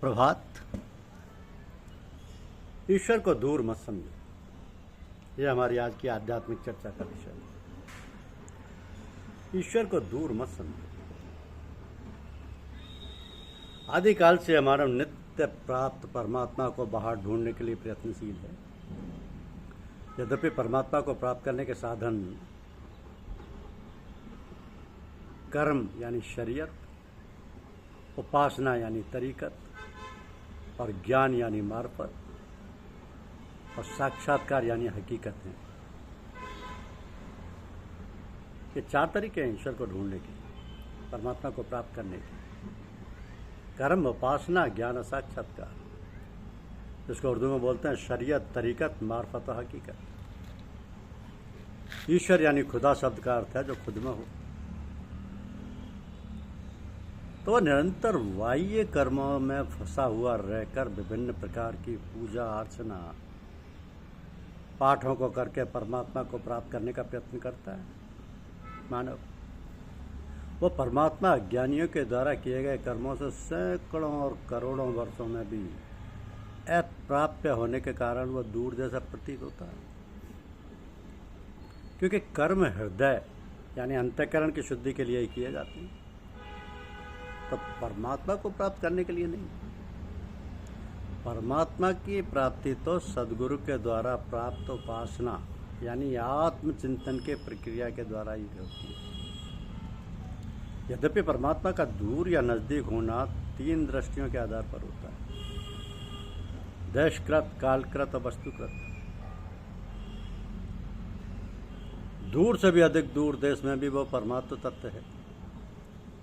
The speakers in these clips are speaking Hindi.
सुप्रभात। ईश्वर को दूर मत समझो, यह हमारी आज की आध्यात्मिक चर्चा का विषय है। ईश्वर को दूर मत समझो। आदिकाल से हमारा नित्य प्राप्त परमात्मा को बाहर ढूंढने के लिए प्रयत्नशील है। यद्यपि परमात्मा को प्राप्त करने के साधन कर्म यानी शरीयत, उपासना यानी तरीकत, और ज्ञान यानी मार्फत, और साक्षात्कार यानी हकीकत है। ये चार तरीके हैं ईश्वर को ढूंढने के, परमात्मा को प्राप्त करने के। कर्म, उपासना, ज्ञान और साक्षात्कार, जिसको उर्दू में बोलते हैं शरीयत, तरीकत, मार्फत और हकीकत। ईश्वर यानी खुदा शब्द का अर्थ है जो खुद में हो। तो वह निरंतर बाह्य कर्मों में फंसा हुआ रहकर विभिन्न प्रकार की पूजा अर्चना पाठों को करके परमात्मा को प्राप्त करने का प्रयत्न करता है। मानव वो परमात्मा अज्ञानियों के द्वारा किए गए कर्मों से सैकड़ों और करोड़ों वर्षों में भी अप्राप्य होने के कारण वह दूर जैसा प्रतीत होता है, क्योंकि कर्म हृदय यानी अंतःकरण की शुद्धि के लिए ही किए जाते हैं, तो परमात्मा को प्राप्त करने के लिए नहीं। परमात्मा की प्राप्ति तो सद्गुरु के द्वारा प्राप्त उपासना यानी आत्मचिंतन के प्रक्रिया के द्वारा ही होती है। यद्यपि परमात्मा का दूर या नजदीक होना तीन दृष्टियों के आधार पर होता है: देशकृत, कालकृत और वस्तुकृत। दूर से भी अधिक दूर देश में भी वो परमात्म तत्व है।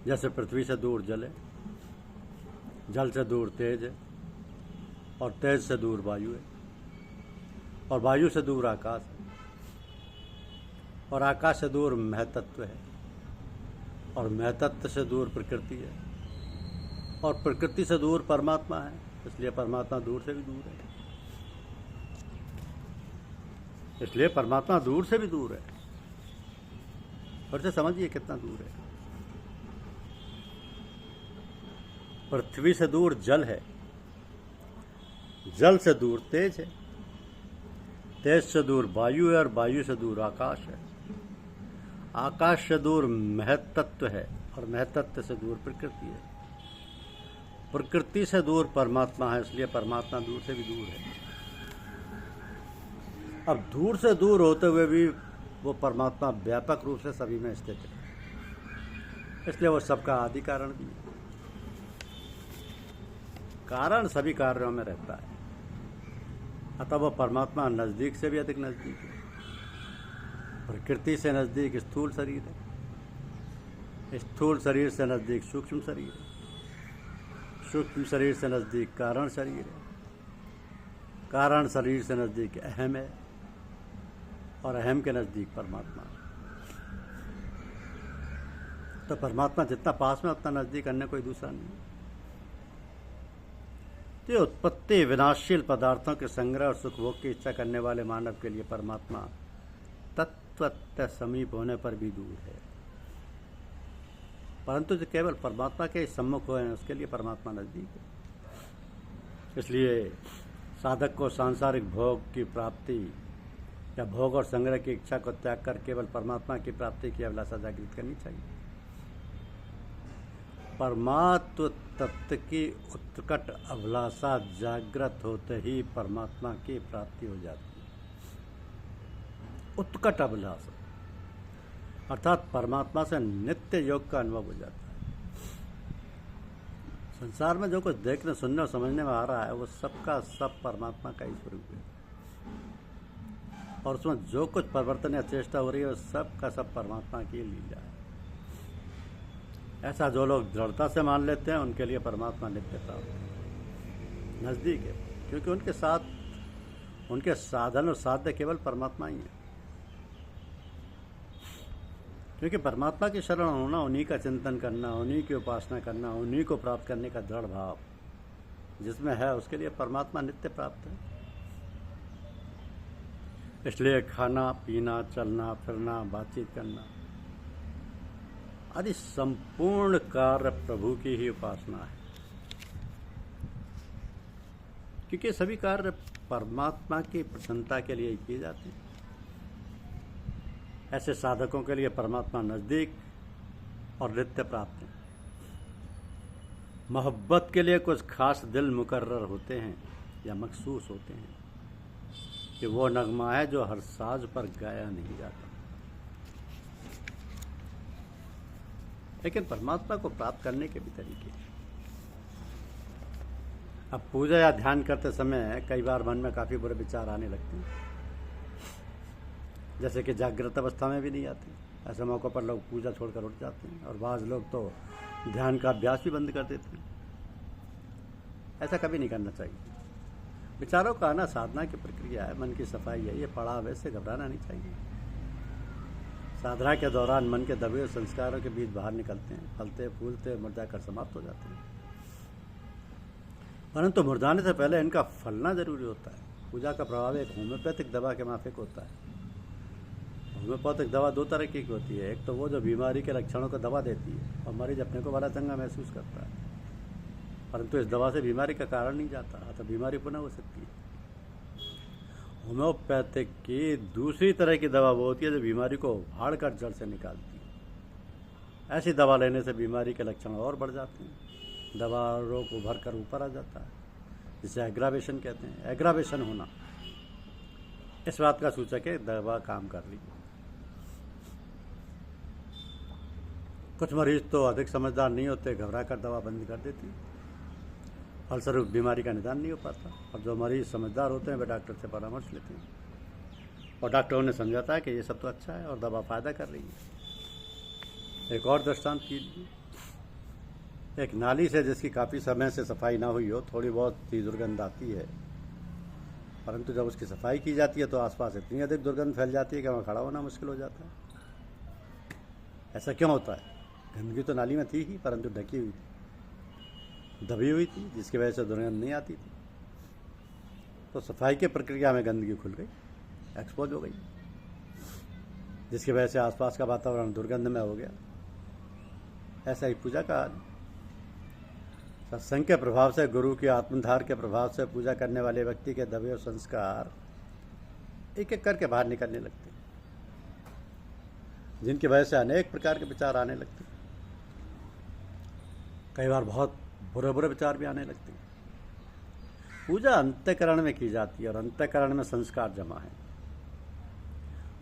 जैसे पृथ्वी से दूर जल है, जल से दूर तेज है, और तेज से दूर वायु है, और वायु से दूर आकाश है, और आकाश से दूर महतत्व है, और महतत्व से दूर प्रकृति है, और प्रकृति से दूर परमात्मा है। इसलिए परमात्मा दूर से भी दूर है। इसलिए परमात्मा दूर से भी दूर है। और से समझिए कितना दूर है। पृथ्वी से दूर जल है, जल से दूर तेज है, तेज से दूर वायु है, और वायु से दूर आकाश है, आकाश से दूर महतत्व है, और महतत्व से दूर प्रकृति है, प्रकृति से दूर परमात्मा है। इसलिए परमात्मा दूर से भी दूर है। अब दूर से दूर होते हुए भी वो परमात्मा व्यापक रूप से सभी में स्थित है, इसलिए वो सबका आदि कारण भी है। कारण सभी कार्यों में रहता है, अतः वह परमात्मा नजदीक से भी अधिक नजदीक है। प्रकृति से नजदीक स्थूल शरीर है, स्थूल शरीर से नजदीक सूक्ष्म शरीर है, सूक्ष्म शरीर से नजदीक कारण शरीर है, कारण शरीर से नजदीक अहम है, और अहम के नजदीक परमात्मा है। तो परमात्मा जितना पास में उतना नजदीक, अन्य कोई दूसरा नहीं। तो उत्पत्ति विनाशशील पदार्थों के संग्रह और सुखभोग की इच्छा करने वाले मानव के लिए परमात्मा तत्वतः समीप होने पर भी दूर है, परंतु जो केवल परमात्मा के सम्मुख हुए हैं उसके लिए परमात्मा नजदीक है। इसलिए साधक को सांसारिक भोग की प्राप्ति या भोग और संग्रह की इच्छा को त्याग कर केवल परमात्मा की प्राप्ति की अभिलाषा जागृत करनी चाहिए। परमात्म तत्व की उत्कट अभिलाषा जागृत होते ही परमात्मा की प्राप्ति हो जाती है। उत्कट अभिलाषा अर्थात परमात्मा से नित्य योग का अनुभव हो जाता है। संसार में जो कुछ देखने, सुनने और समझने में आ रहा है वो सबका सब परमात्मा का ही स्वरूप है, और उसमें जो कुछ परिवर्तन या चेष्टा हो रही है वो सबका सब परमात्मा की लीला है। ऐसा जो लोग दृढ़ता से मान लेते हैं उनके लिए परमात्मा नित्य प्राप्त है, नजदीक है, क्योंकि उनके साथ उनके साधन और साध्य केवल परमात्मा ही है। क्योंकि परमात्मा की शरण होना, उन्हीं का चिंतन करना, उन्हीं की उपासना करना, उन्हीं को प्राप्त करने का दृढ़ भाव जिसमें है, उसके लिए परमात्मा नित्य प्राप्त है। इसलिए खाना पीना, चलना फिरना, बातचीत करना आदि संपूर्ण कार्य प्रभु की ही उपासना है। क्योंकि सभी कार्य परमात्मा की प्रसन्नता के लिए ही किए जाते हैं। ऐसे साधकों के लिए परमात्मा नज़दीक और नित्य प्राप्त है। मोहब्बत के लिए कुछ खास दिल मुकर्रर होते हैं या मखसूस होते हैं कि वो नगमा है जो हर साज पर गाया नहीं जाता। लेकिन परमात्मा को प्राप्त करने के भी तरीके हैं। अब पूजा या ध्यान करते समय कई बार मन में काफ़ी बुरे विचार आने लगते हैं, जैसे कि जागृत अवस्था में भी नहीं आते। ऐसे मौक़ों पर लोग पूजा छोड़कर उठ जाते हैं और बाज़ लोग तो ध्यान का अभ्यास भी बंद कर देते हैं। ऐसा कभी नहीं करना चाहिए। विचारों का आना साधना की प्रक्रिया है, मन की सफाई है, ये पड़ाव है, इससे घबराना नहीं चाहिए। साधना के दौरान मन के दबे हुए संस्कारों के बीच बाहर निकलते हैं, फलते फूलते मुरझाकर समाप्त हो जाते हैं। परंतु मुरझाने से पहले इनका फलना जरूरी होता है। पूजा का प्रभाव एक होम्योपैथिक दवा के माफिक होता है। होम्योपैथिक दवा दो तरह की होती है, एक तो वो जो बीमारी के लक्षणों को दवा देती है और मरीज अपने को बड़ा चंगा महसूस करता है, परंतु इस दवा से बीमारी का कारण नहीं जाता, तो बीमारी पुनः हो सकती है। होम्योपैथिक की दूसरी तरह की दवा वो होती है जो बीमारी को उभाड़ कर जड़ से निकालती है। ऐसी दवा लेने से बीमारी के लक्षण और बढ़ जाते हैं, दवा रोग उभर कर ऊपर आ जाता है, जिसे एग्रावेशन कहते हैं। एग्रावेशन होना इस बात का सूचक है दवा काम कर रही है। कुछ मरीज तो अधिक समझदार नहीं होते, घबरा कर दवा बंद कर देती है, फलस्वरूप बीमारी का निदान नहीं हो पाता। और जो मरीज समझदार होते हैं वे डॉक्टर से परामर्श लेते हैं और डॉक्टर उन्हें समझाता है कि ये सब तो अच्छा है और दवा फ़ायदा कर रही है। एक और दृष्टांत कीजिए, एक नाली से जिसकी काफ़ी समय से सफाई ना हुई हो, थोड़ी बहुत ही दुर्गंध आती है, परंतु जब उसकी सफाई की जाती है तो आसपास इतनी अधिक दुर्गंध फैल जाती है कि वहाँ खड़ा होना मुश्किल हो जाता है। ऐसा क्यों होता है? गंदगी तो नाली में थी ही, परंतु ढकी हुई थी, दबी हुई थी, जिसकी वजह से दुर्गंध नहीं आती थी। तो सफाई की प्रक्रिया में गंदगी खुल गई, एक्सपोज हो गई, जिसकी वजह से आसपास का वातावरण दुर्गंध में हो गया। ऐसा ही पूजा का हाल। सत्संग के प्रभाव से, गुरु की आत्मधार के प्रभाव से पूजा करने वाले व्यक्ति के दबे हुए संस्कार एक एक करके बाहर निकलने लगते हैं, जिनकी वजह से अनेक प्रकार के विचार आने लगते हैं। कई बार बहुत बुरे बुरे विचार भी आने लगते हैं। पूजा अंतःकरण में की जाती है और अंतःकरण में संस्कार जमा है,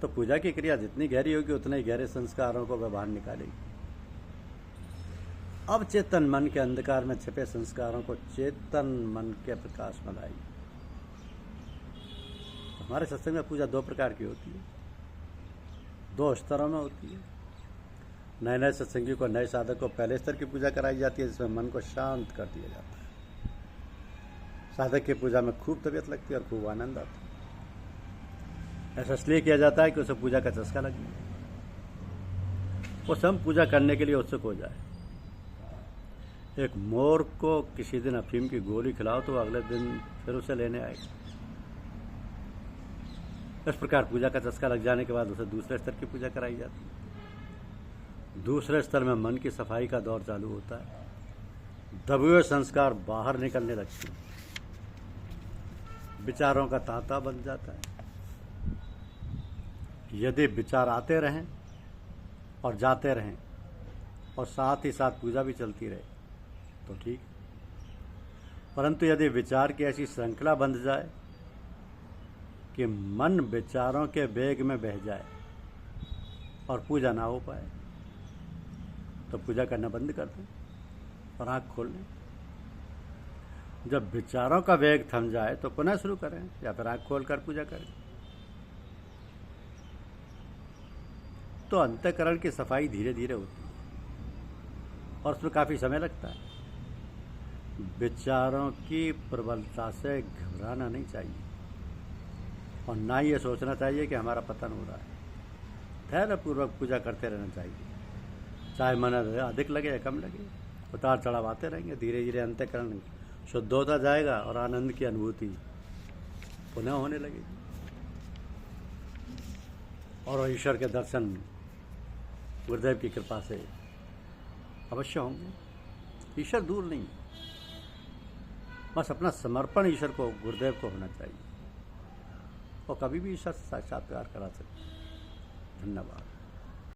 तो पूजा की क्रिया जितनी गहरी होगी उतने ही गहरे संस्कारों को वह बाहर निकालेगी। अब चेतन मन के अंधकार में छिपे संस्कारों को चेतन मन के प्रकाश में लाएगी। हमारे सत्संग में पूजा दो प्रकार की होती है, दो स्तरों में होती है। नए नए सत्संगी को, नए साधक को पहले स्तर की पूजा कराई जाती है, जिसमें मन को शांत कर दिया जाता है। साधक की पूजा में खूब तबीयत लगती है और खूब आनंद आता है। ऐसा इसलिए किया जाता है कि उसे पूजा का चस्का लग जाए, वो स्वयं पूजा करने के लिए उत्सुक हो जाए। एक मोर को किसी दिन अफीम की गोली खिलाओ तो अगले दिन फिर उसे लेने आएगा। इस प्रकार पूजा का चस्का लग जाने के बाद उसे दूसरे स्तर की पूजा कराई जाती है। दूसरे स्तर में मन की सफाई का दौर चालू होता है, दबे हुए संस्कार बाहर निकलने लगते हैं, विचारों का तांता बन जाता है। यदि विचार आते रहें और जाते रहें और साथ ही साथ पूजा भी चलती रहे तो ठीक, परंतु यदि विचार की ऐसी श्रृंखला बंध जाए कि मन विचारों के वेग में बह जाए और पूजा ना हो पाए, तो पूजा करना बंद कर दें और आँख खोल लें। जब विचारों का वेग थम जाए तो पुनः शुरू करें या फिर आँख खोलकर पूजा करें। तो अंतःकरण की सफाई धीरे धीरे होती है और उसमें काफ़ी समय लगता है। विचारों की प्रबलता से घबराना नहीं चाहिए और ना ये सोचना चाहिए कि हमारा पतन हो रहा है। धैर्यपूर्वक पूजा करते रहना चाहिए, चाहे मन अधिक लगे या कम लगे, उतार चढ़ाव आते रहेंगे। धीरे धीरे अंतःकरण शुद्ध होता जाएगा और आनंद की अनुभूति पुनः होने लगेगी और ईश्वर के दर्शन गुरुदेव की कृपा से अवश्य होंगे। ईश्वर दूर नहीं, बस अपना समर्पण ईश्वर को, गुरुदेव को होना चाहिए, और कभी भी ईश्वर से साक्षात्कार करा सकते। धन्यवाद।